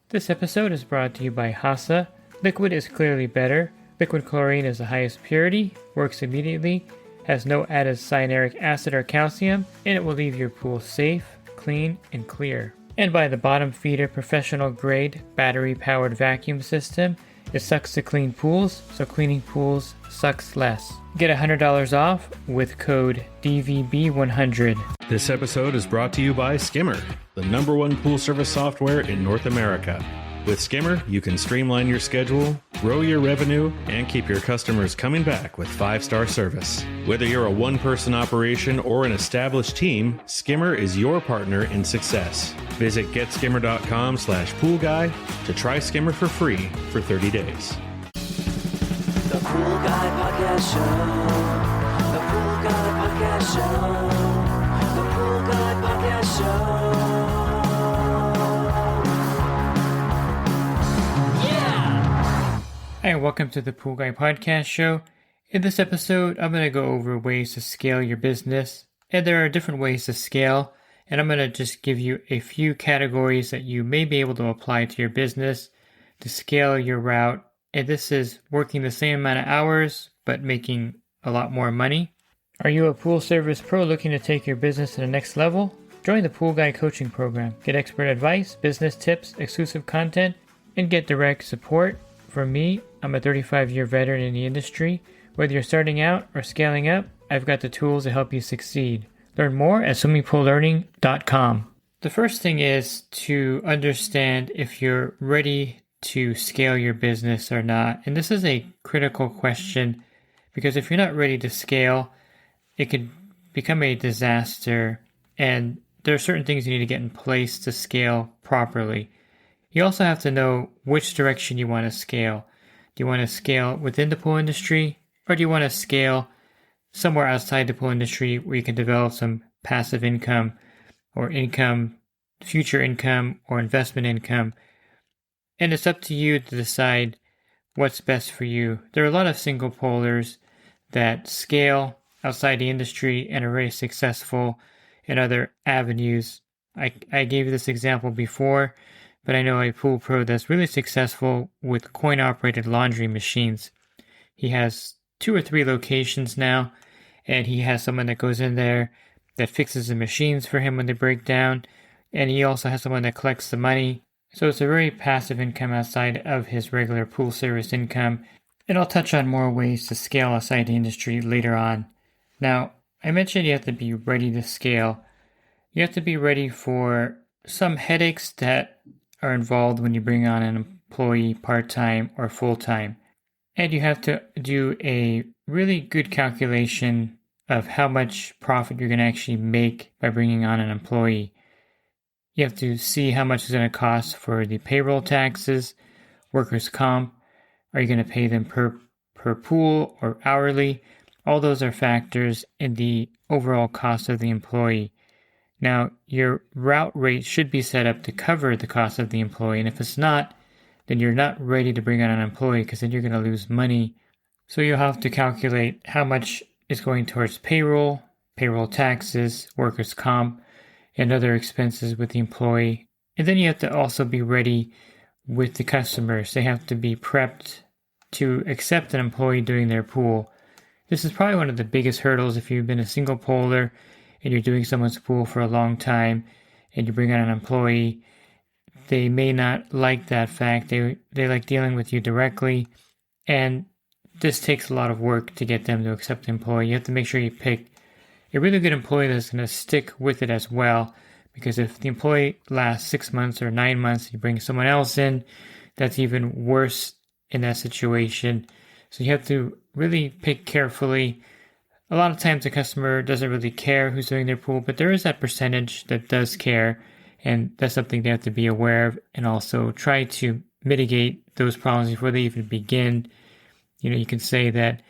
This episode is brought to you by Hasa. Liquid is clearly better. Liquid chlorine is the highest purity, works immediately, has no added cyanuric acid or calcium, and it will leave your pool safe, clean, and clear. And by the Bottom Feeder professional grade battery powered vacuum system. It sucks to clean pools, so cleaning pools sucks less. Get $100 off with code DVB100. This episode is brought to you by Skimmer, the #1 pool service software in North America. With Skimmer, you can streamline your schedule, grow your revenue, and keep your customers coming back with 5-star service. Whether you're a one-person operation or an established team, Skimmer is your partner in success. Visit getskimmer.com/poolguy to try Skimmer for free for 30 days. The Pool Guy Podcast Show. The Pool Guy Podcast Show. The Pool Guy Podcast Show. Hi, and welcome to the Pool Guy Podcast Show. In this episode, I'm going to go over ways to scale your business. And there are different ways to scale, and I'm going to just give you a few categories that you may be able to apply to your business to scale your route. And this is working the same amount of hours, but making a lot more money. Are you a pool service pro looking to take your business to the next level? Join the Pool Guy Coaching Program. Get expert advice, business tips, exclusive content, and get direct support. For me, I'm a 35-year veteran in the industry. Whether you're starting out or scaling up, I've got the tools to help you succeed. Learn more at swimmingpoollearning.com. The first thing is to understand if you're ready to scale your business or not. And this is a critical question because if you're not ready to scale, it could become a disaster. And there are certain things you need to get in place to scale properly. You also have to know which direction you want to scale. Do you want to scale within the pool industry, or do you want to scale somewhere outside the pool industry where you can develop some passive income or income, future income or investment income? And it's up to you to decide what's best for you. There are a lot of single poolers that scale outside the industry and are very successful in other avenues. I gave you this example before, but I know a pool pro that's really successful with coin-operated laundry machines. He has 2 or 3 locations now, and he has someone that goes in there that fixes the machines for him when they break down, and he also has someone that collects the money. So it's a very passive income outside of his regular pool service income, and I'll touch on more ways to scale outside the industry later on. Now, I mentioned you have to be ready to scale. You have to be ready for some headaches that are involved when you bring on an employee part-time or full-time. And you have to do a really good calculation of how much profit you're going to actually make by bringing on an employee. You have to see how much it's going to cost for the payroll taxes, workers' comp. Are you going to pay them per pool or hourly? All those are factors in the overall cost of the employee. Now, your route rate should be set up to cover the cost of the employee, and if it's not, then you're not ready to bring on an employee because then you're going to lose money. So you'll have to calculate how much is going towards payroll taxes, workers' comp, and other expenses with the employee. And then you have to also be ready with the customers. They have to be prepped to accept an employee doing their pool. This is probably one of the biggest hurdles if you've been a single pooler and you're doing someone's pool for a long time and you bring on an employee. They may not like that fact. They like dealing with you directly, and this takes a lot of work to get them to accept the employee. You have to make sure you pick a really good employee that's going to stick with it as well, because if the employee lasts 6 months or 9 months, you bring someone else in, that's even worse in that situation. So you have to really pick carefully. A lot of times the customer doesn't really care who's doing their pool, but there is that percentage that does care, and that's something they have to be aware of and also try to mitigate those problems before they even begin. You know, you can say that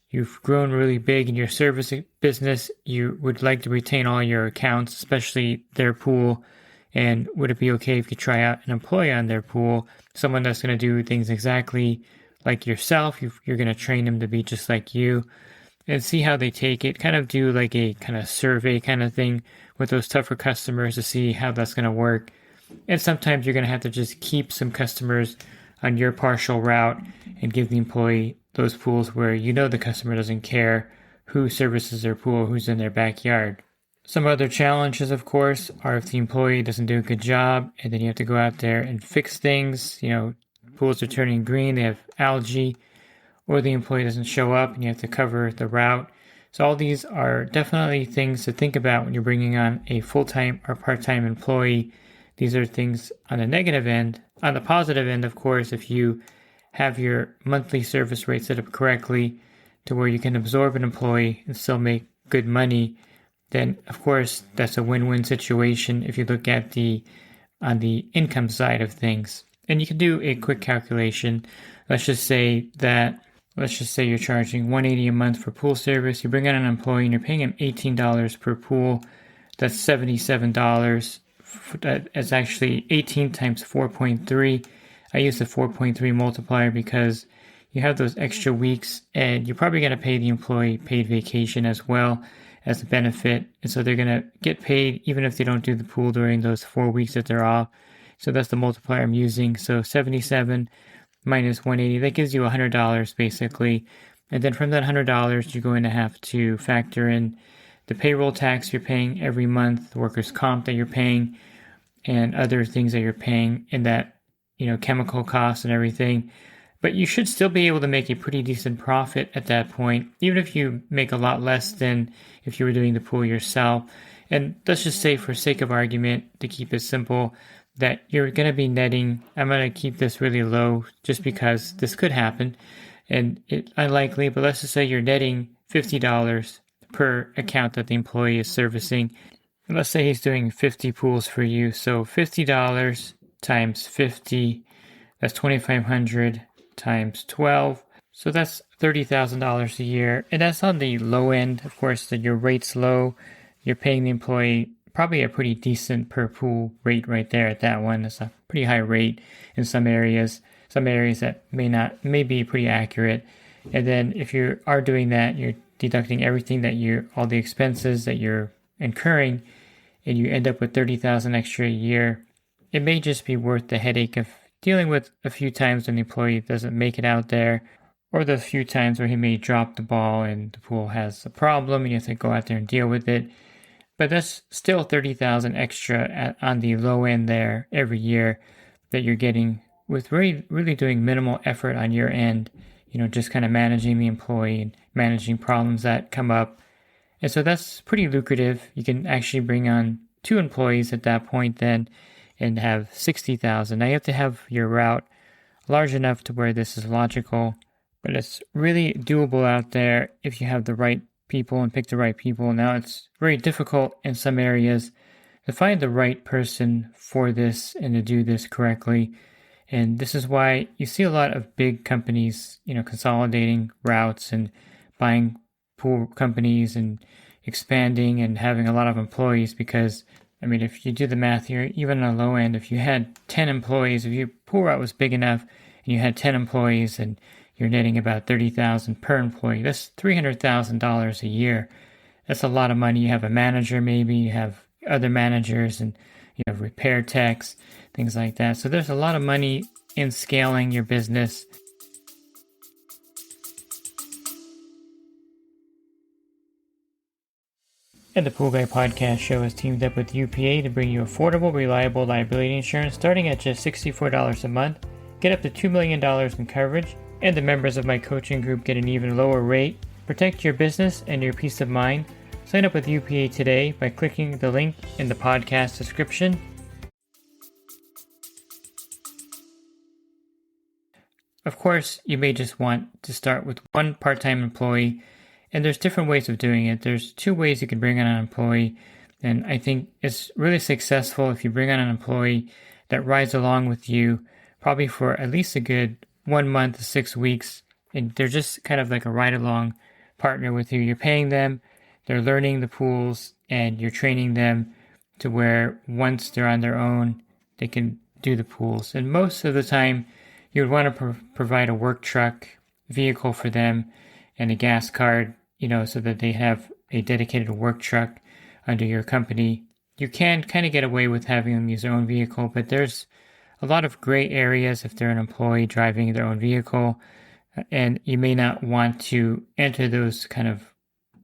you've grown really big in your service business. You would like to retain all your accounts, especially their pool. And would it be okay if you try out an employee on their pool, someone that's going to do things exactly like yourself? You're going to train them to be just like you and see how they take it. Kind of do like a kind of survey kind of thing with those tougher customers to see how that's going to work. And sometimes you're going to have to just keep some customers on your partial route and give the employee those pools where you know the customer doesn't care who services their pool, who's in their backyard. Some other challenges, of course, are if the employee doesn't do a good job and then you have to go out there and fix things. Pools are turning green, they have algae, or the employee doesn't show up and you have to cover the route. So all these are definitely things to think about when you're bringing on a full-time or part-time employee. These are things on the negative end. On the positive end, of course, if you have your monthly service rate set up correctly to where you can absorb an employee and still make good money, then of course that's a win-win situation if you look at on the income side of things. And you can do a quick calculation. Let's just say you're charging $180 a month for pool service. You bring on an employee and you're paying him $18 per pool. That's $77. That's actually 18 times 4.3. I use the 4.3 multiplier because you have those extra weeks and you're probably going to pay the employee paid vacation as well as a benefit. And so they're going to get paid even if they don't do the pool during those 4 weeks that they're off. So that's the multiplier I'm using. So 77 minus 180, that gives you $100 basically. And then from that $100, you're going to have to factor in the payroll tax you're paying every month, the workers' comp that you're paying, and other things that you're paying, and that, chemical costs and everything. But you should still be able to make a pretty decent profit at that point, even if you make a lot less than if you were doing the pool yourself. And let's just say, for sake of argument, to keep it simple, that you're going to be netting, I'm going to keep this really low just because this could happen, and it's unlikely, but let's just say you're netting $50 per account that the employee is servicing. And let's say he's doing 50 pools for you, so $50 times 50, that's $2,500 times 12, so that's $30,000 a year, and that's on the low end. Of course, that your rate's low, you're paying the employee probably a pretty decent per pool rate right there at that one. It's a pretty high rate in some areas that may be pretty accurate. And then if you are doing that, you're deducting everything all the expenses that you're incurring, and you end up with $30,000 extra a year. It may just be worth the headache of dealing with a few times when the employee doesn't make it out there, or the few times where he may drop the ball and the pool has a problem and you have to go out there and deal with it. But that's still $30,000 extra on the low end there every year that you're getting with really doing minimal effort on your end, just kind of managing the employee and managing problems that come up. And so that's pretty lucrative. You can actually bring on 2 employees at that point then and have $60,000. Now you have to have your route large enough to where this is logical, but it's really doable out there if you have the right people and pick the right people. Now it's very difficult in some areas to find the right person for this and to do this correctly. And this is why you see a lot of big companies, consolidating routes and buying pool companies and expanding and having a lot of employees, because if you do the math here, even on the low end, if you had 10 employees, if your pool route was big enough and you had 10 employees and you're netting about $30,000 per employee, that's $300,000 a year. That's a lot of money. You have a manager, maybe you have other managers, and you have repair techs, things like that. So there's a lot of money in scaling your business. And the Pool Guy Podcast Show has teamed up with UPA to bring you affordable, reliable liability insurance starting at just $64 a month. Get up to $2 million in coverage, and the members of my coaching group get an even lower rate. Protect your business and your peace of mind. Sign up with UPA today by clicking the link in the podcast description. Of course, you may just want to start with one part-time employee, and there's different ways of doing it. There's 2 ways you can bring on an employee, and I think it's really successful if you bring on an employee that rides along with you, probably for at least a good 1 month to 6 weeks, and they're just kind of like a ride-along partner with you. You're paying them, they're learning the pools, and you're training them to where once they're on their own, they can do the pools. And most of the time, you would want to provide a work truck vehicle for them and a gas card, so that they have a dedicated work truck under your company you can kind of get away with having them use their own vehicle, but there's a lot of gray areas if they're an employee driving their own vehicle, and you may not want to enter those kind of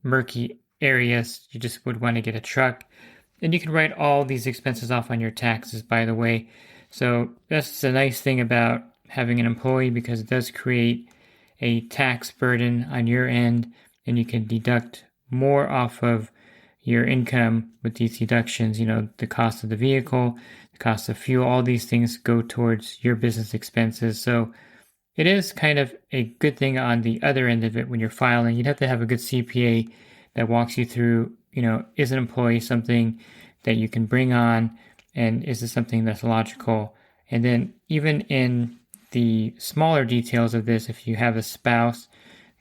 murky areas. You just would want to get a truck. And you can write all these expenses off on your taxes, by the way. So that's the nice thing about having an employee, because it does create a tax burden on your end, and you can deduct more off of your income with these deductions. You know, the cost of the vehicle, the cost of fuel, all these things go towards your business expenses. So it is kind of a good thing on the other end of it when you're filing. You'd have to have a good CPA that walks you through, you know, is an employee something that you can bring on, and is this something that's logical? And then even in the smaller details of this, if you have a spouse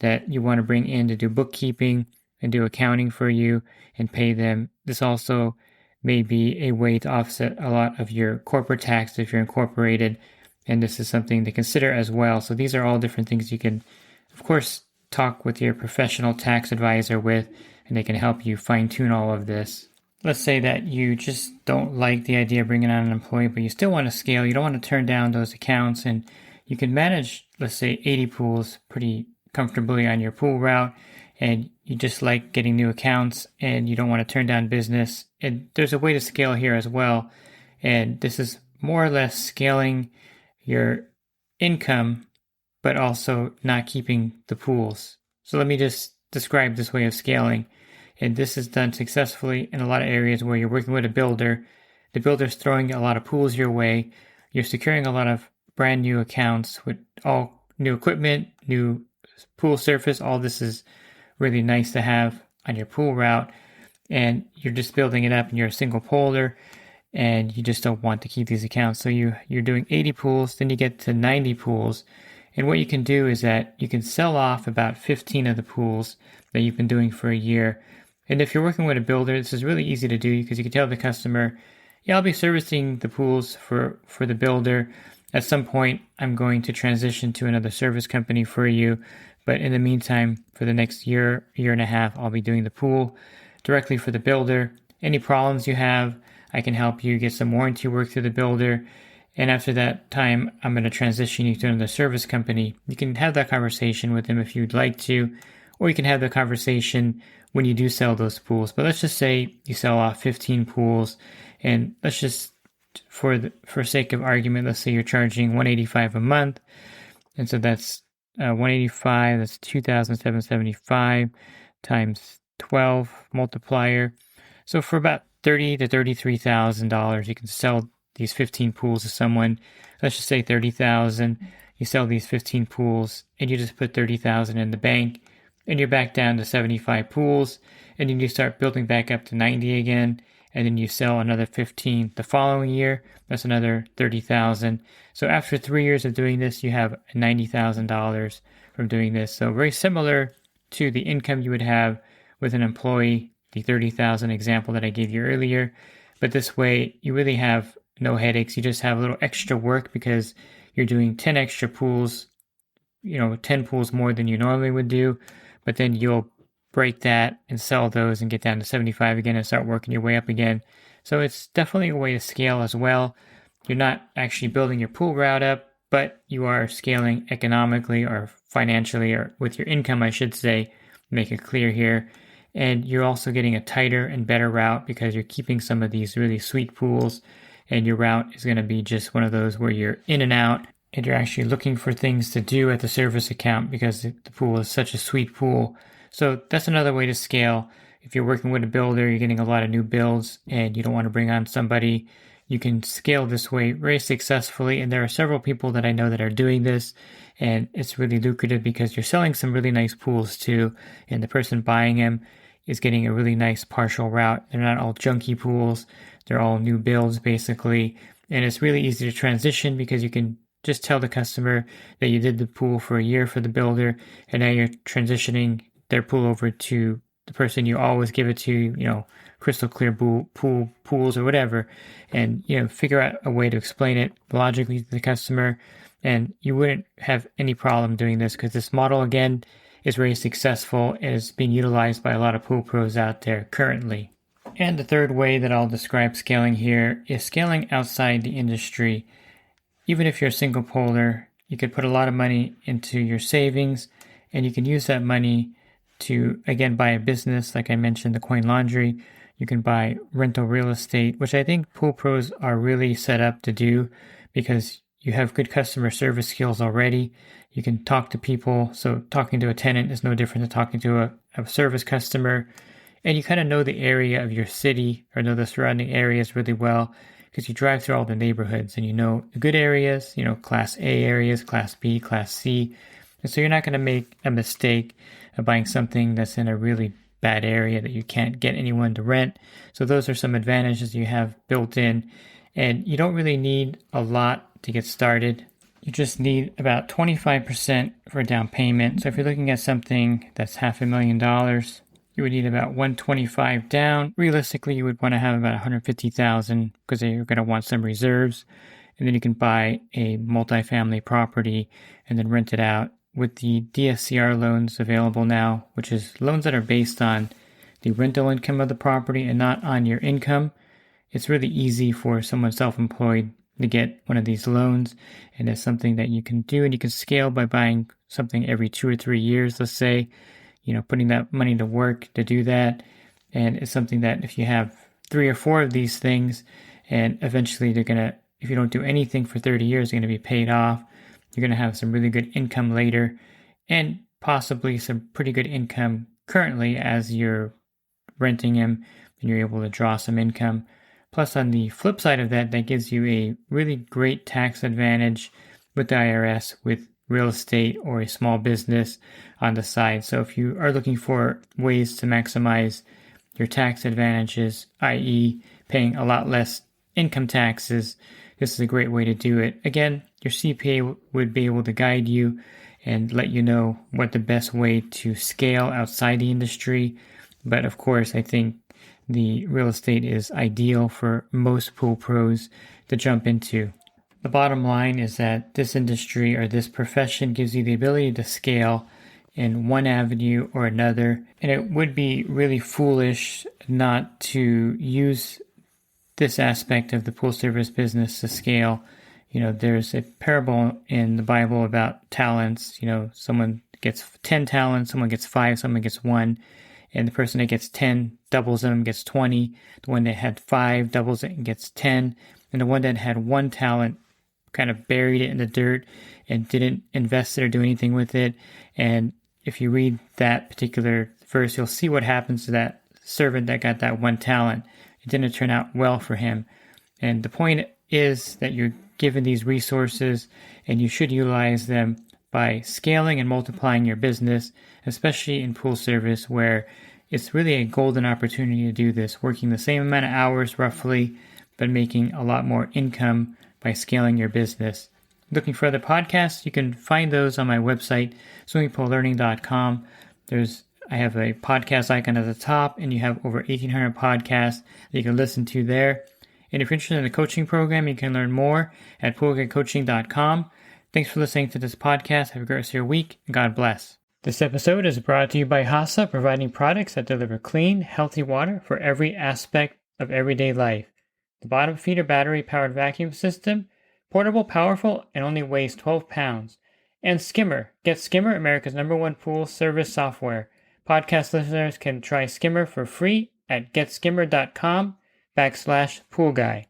that you want to bring in to do bookkeeping and do accounting for you and pay them, this also may be a way to offset a lot of your corporate tax if you're incorporated. And this is something to consider as well. So these are all different things you can, of course, talk with your professional tax advisor with, and they can help you fine-tune all of this. Let's say that you just don't like the idea of bringing on an employee, but you still want to scale. You don't want to turn down those accounts, and you can manage, let's say, 80 pools pretty comfortably on your pool route, and you just like getting new accounts, and you don't want to turn down business. And there's a way to scale here as well, and this is more or less scaling your income, but also not keeping the pools. So let me just describe this way of scaling. And this is done successfully in a lot of areas where you're working with a builder. The builder's throwing a lot of pools your way. You're securing a lot of brand new accounts with all new equipment, new pool surface. All this is really nice to have on your pool route. And you're just building it up, and you're a single poler, and you just don't want to keep these accounts. So you're doing 80 pools, then you get to 90 pools. And what you can do is that you can sell off about 15 of the pools that you've been doing for a year. And if you're working with a builder, this is really easy to do, because you can tell the customer, yeah, I'll be servicing the pools for the builder. At some point, I'm going to transition to another service company for you. But in the meantime, for the next year and a half, I'll be doing the pool directly for the builder. Any problems you have, I can help you get some warranty work through the builder. And after that time, I'm going to transition you to another service company. You can have that conversation with them if you'd like to, or you can have the conversation when you do sell those pools. But let's just say you sell off 15 pools, and let's just, for sake of argument, let's say you're charging $185 a month. And so that's 185, that's $2,775 times 12 multiplier. So for about $30,000 to $33,000, you can sell these 15 pools to someone. Let's just say $30,000. You sell these 15 pools, and you just put $30,000 in the bank, and you're back down to 75 pools, and then you start building back up to 90 again, and then you sell another 15 the following year. That's another $30,000. So after 3 years of doing this, you have $90,000 from doing this. So very similar to the income you would have with an employee, the $30,000 example that I gave you earlier. But this way, you really have no headaches. You just have a little extra work because you're doing 10 extra pools, 10 pools more than you normally would do. But then you'll break that and sell those and get down to 75 again and start working your way up again. So it's definitely a way to scale as well. You're not actually building your pool route up, but you are scaling economically or financially, or with your income, I should say, make it clear here. And you're also getting a tighter and better route because you're keeping some of these really sweet pools, and your route is going to be just one of those where you're in and out, and you're actually looking for things to do at the service account because the pool is such a sweet pool. So that's another way to scale. If you're working with a builder, you're getting a lot of new builds, and you don't want to bring on somebody, you can scale this way very successfully. And there are several people that I know that are doing this, and it's really lucrative because you're selling some really nice pools too, and the person buying them is getting a really nice partial route. They're not all junky pools. They're all new builds basically. And it's really easy to transition because you can just tell the customer that you did the pool for a year for the builder, and now you're transitioning their pool over to the person you always give it to, crystal clear pools or whatever, and, figure out a way to explain it logically to the customer. And you wouldn't have any problem doing this because this model, again, is very successful and is being utilized by a lot of pool pros out there currently. And the third way that I'll describe scaling here is scaling outside the industry. Even if you're a single poler, you could put a lot of money into your savings, and you can use that money to, again, buy a business. Like I mentioned, the coin laundry. You can buy rental real estate, which I think pool pros are really set up to do because you have good customer service skills already. You can talk to people. So talking to a tenant is no different than talking to a service customer. And you kind of know the area of your city or know the surrounding areas really well because you drive through all the neighborhoods and you know the good areas, Class A areas, Class B, Class C. And so you're not going to make a mistake of buying something that's in a really bad area that you can't get anyone to rent. So those are some advantages you have built in. And you don't really need a lot to get started. You just need about 25% for a down payment. So if you're looking at something that's $500,000, you would need about $125,000 down. Realistically, you would want to have about $150,000 because you're going to want some reserves. And then you can buy a multifamily property and then rent it out with the DSCR loans available now, which is loans that are based on the rental income of the property and not on your income. It's really easy for someone self-employed to get one of these loans, and it's something that you can do, and you can scale by buying something every 2 or 3 years, let's say, putting that money to work to do that. And it's something that if you have 3 or 4 of these things, and eventually they're going to, if you don't do anything for 30 years, they're going to be paid off. You're going to have some really good income later, and possibly some pretty good income currently as you're renting them, and you're able to draw some income. Plus, on the flip side of that, that gives you a really great tax advantage with the IRS with real estate or a small business on the side. So if you are looking for ways to maximize your tax advantages, i.e. paying a lot less income taxes, this is a great way to do it. Again, your CPA would be able to guide you and let you know what the best way to scale outside the industry. But of course, I think the real estate is ideal for most pool pros to jump into. The bottom line is that this industry or this profession gives you the ability to scale in one avenue or another. And it would be really foolish not to use this aspect of the pool service business to scale. There's a parable in the Bible about talents. Someone gets 10 talents, someone gets 5, someone gets 1. And the person that gets 10 doubles them, gets 20. The one that had 5 doubles it and gets 10. And the one that had 1 talent kind of buried it in the dirt and didn't invest it or do anything with it. And if you read that particular verse, you'll see what happens to that servant that got that 1 talent. It didn't turn out well for him. And the point is that you're given these resources and you should utilize them by scaling and multiplying your business, especially in pool service where it's really a golden opportunity to do this, working the same amount of hours roughly, but making a lot more income by scaling your business. Looking for other podcasts? You can find those on my website, swimmingpoollearning.com. I have a podcast icon at the top, and you have over 1,800 podcasts that you can listen to there. And if you're interested in the coaching program, you can learn more at poolguidecoaching.com. Thanks for listening to this podcast. Have a great rest of your week, and God bless. This episode is brought to you by HASA, providing products that deliver clean, healthy water for every aspect of everyday life. The bottom feeder battery-powered vacuum system, portable, powerful, and only weighs 12 pounds. And Skimmer. Get Skimmer, America's #1 pool service software. Podcast listeners can try Skimmer for free at getskimmer.com/poolguy.